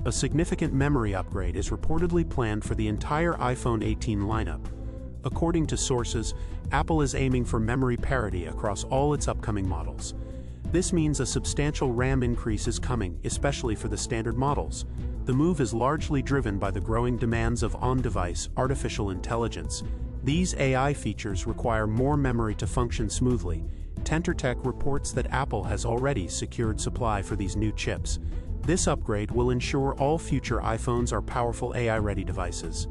A significant memory upgrade is reportedly planned for the entire iPhone 18 lineup. According to sources, Apple is aiming for memory parity across all its upcoming models. This means a substantial RAM increase is coming, especially for the standard models. The move is largely driven by the growing demands of on-device artificial intelligence. These AI features require more memory to function smoothly. TentorTech reports that Apple has already secured supply for these new chips. This upgrade will ensure all future iPhones are powerful AI-ready devices.